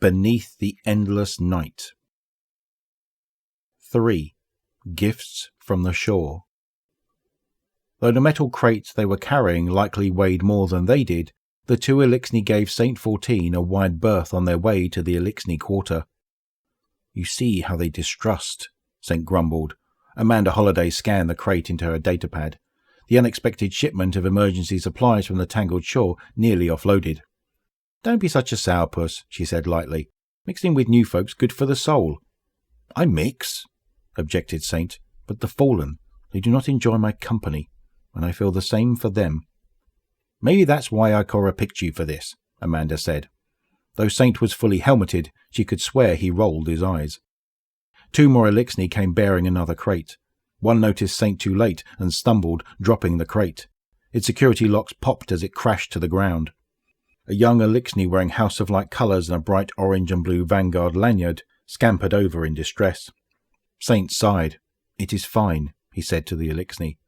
Beneath the Endless Night. 3. Gifts from the Shore. Though the metal crates they were carrying likely weighed more than they did, the two Elixni gave Saint 14 a wide berth on their way to the Elixni quarter. "You see how they distrust," Saint grumbled. Amanda Holliday scanned the crate into her datapad. The unexpected shipment of emergency supplies from the Tangled Shore nearly offloaded. "Don't be such a sourpuss," she said lightly. "Mixing with new folks good for the soul." "I mix," objected Saint, "but the Fallen, they do not enjoy my company, and I feel the same for them." "Maybe that's why Ikora picked you for this," Amanda said. Though Saint was fully helmeted, she could swear he rolled his eyes. Two more Elixni came bearing another crate. One noticed Saint too late and stumbled, dropping the crate. Its security locks popped as it crashed to the ground. A young Elixni wearing House of Light colours and a bright orange and blue Vanguard lanyard scampered over in distress. Saint sighed. "It is fine," he said to the Elixni.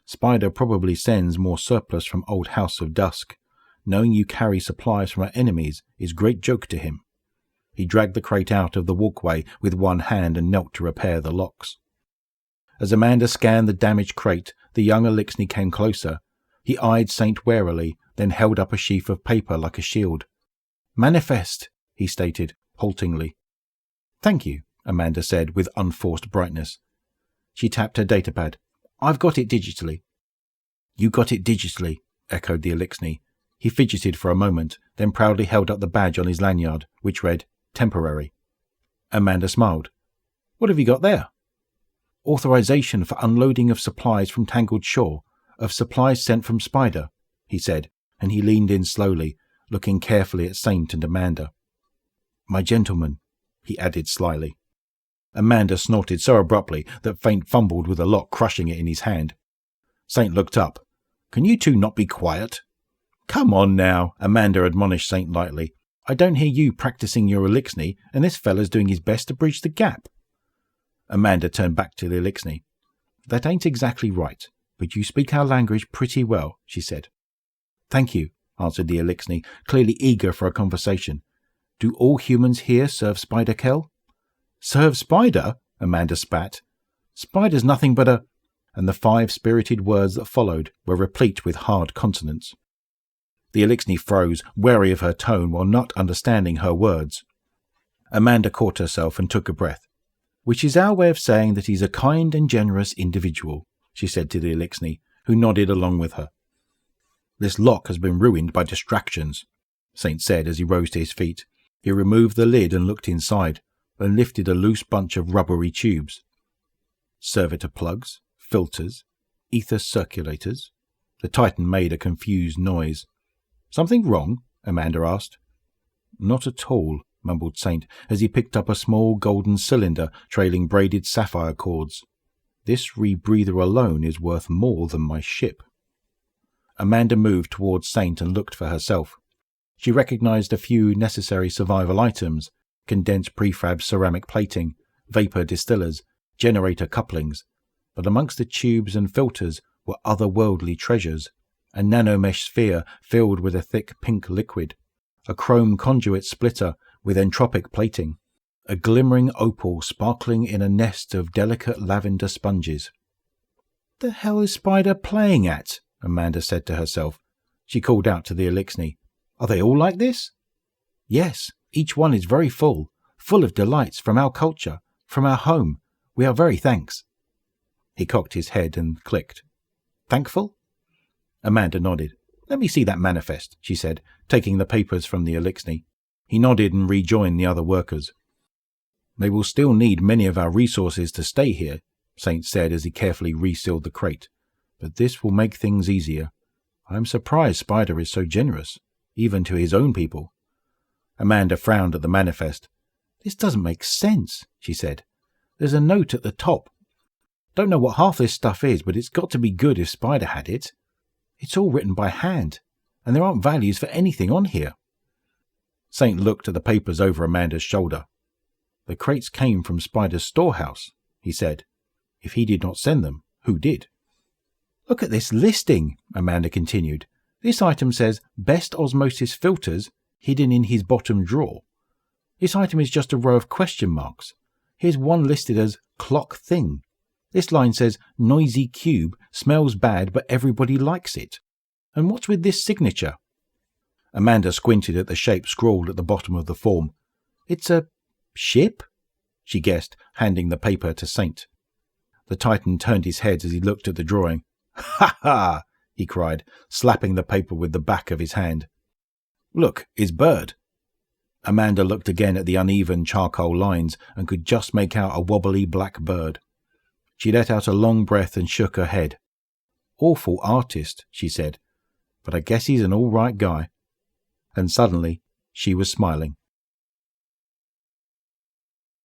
"Spider probably sends more surplus from old House of Dusk. Knowing you carry supplies from our enemies is great joke to him." He dragged the crate out of the walkway with one hand and knelt to repair the locks. As Amanda scanned the damaged crate, the young Elixni came closer. He eyed Saint warily, then held up a sheaf of paper like a shield. "Manifest," he stated, haltingly. "Thank you," Amanda said with unforced brightness. She tapped her datapad. "I've got it digitally." "You got it digitally," echoed the Elixni. He fidgeted for a moment, then proudly held up the badge on his lanyard, which read, "Temporary." Amanda smiled. "What have you got there?" "Authorization for unloading of supplies from Tangled Shore, of supplies sent from Spider," he said, and he leaned in slowly, looking carefully at Saint and Amanda. "My gentlemen," he added slyly. Amanda snorted so abruptly that Saint fumbled with the lock, crushing it in his hand. Saint looked up. "Can you two not be quiet?" "Come on now," Amanda admonished Saint lightly. "I don't hear you practicing your Elixni, and this fella's doing his best to bridge the gap." Amanda turned back to the Elixni. "That ain't exactly right, but you speak our language pretty well," she said. "Thank you," answered the Elixni, clearly eager for a conversation. "Do all humans here serve Spider Kell?" "Serve Spider?" Amanda spat. "Spider's nothing but a—" And the 5 spirited words that followed were replete with hard consonants. The Elixni froze, wary of her tone while not understanding her words. Amanda caught herself and took a breath. "Which is our way of saying that he's a kind and generous individual," she said to the Elixni, who nodded along with her. "This lock has been ruined by distractions," Saint said as he rose to his feet. He removed the lid and looked inside, then lifted a loose bunch of rubbery tubes. "Servitor plugs, filters, ether circulators." The Titan made a confused noise. "Something wrong?" Amanda asked. "Not at all," mumbled Saint as he picked up a small golden cylinder trailing braided sapphire cords. "This rebreather alone is worth more than my ship." Amanda moved towards Saint and looked for herself. She recognized a few necessary survival items: condensed prefab ceramic plating, vapor distillers, generator couplings, but amongst the tubes and filters were otherworldly treasures. A nanomesh sphere filled with a thick pink liquid, a chrome conduit splitter with entropic plating, a glimmering opal sparkling in a nest of delicate lavender sponges. "The hell is Spider playing at?" Amanda said to herself. She called out to the Elixni. "Are they all like this?" "Yes, each one is very full of delights from our culture, from our home. We are very thanks." He cocked his head and clicked. "Thankful?" Amanda nodded. "Let me see that manifest," she said, taking the papers from the Elixni. He nodded and rejoined the other workers. "They will still need many of our resources to stay here," Saint said as he carefully resealed the crate. "But this will make things easier. I am surprised Spider is so generous, even to his own people." Amanda frowned at the manifest. "This doesn't make sense," she said. "There's a note at the top. Don't know what half this stuff is, but it's got to be good if Spider had it. It's all written by hand, and there aren't values for anything on here." Saint looked at the papers over Amanda's shoulder. "The crates came from Spider's storehouse," he said. "If he did not send them, who did?" "Look at this listing," Amanda continued. "This item says best osmosis filters hidden in his bottom drawer. This item is just a row of question marks. Here's one listed as clock thing. This line says, noisy cube, smells bad but everybody likes it. And what's with this signature? Amanda squinted at the shape scrawled at the bottom of the form. It's a ship? She guessed, handing the paper to Saint. The Titan turned his head as he looked at the drawing. Ha ha! He cried, slapping the paper with the back of his hand. Look, it's bird. Amanda looked again at the uneven charcoal lines and could just make out a wobbly black bird. She let out a long breath and shook her head. Awful artist, she said, but I guess he's an all right guy. And suddenly she was smiling.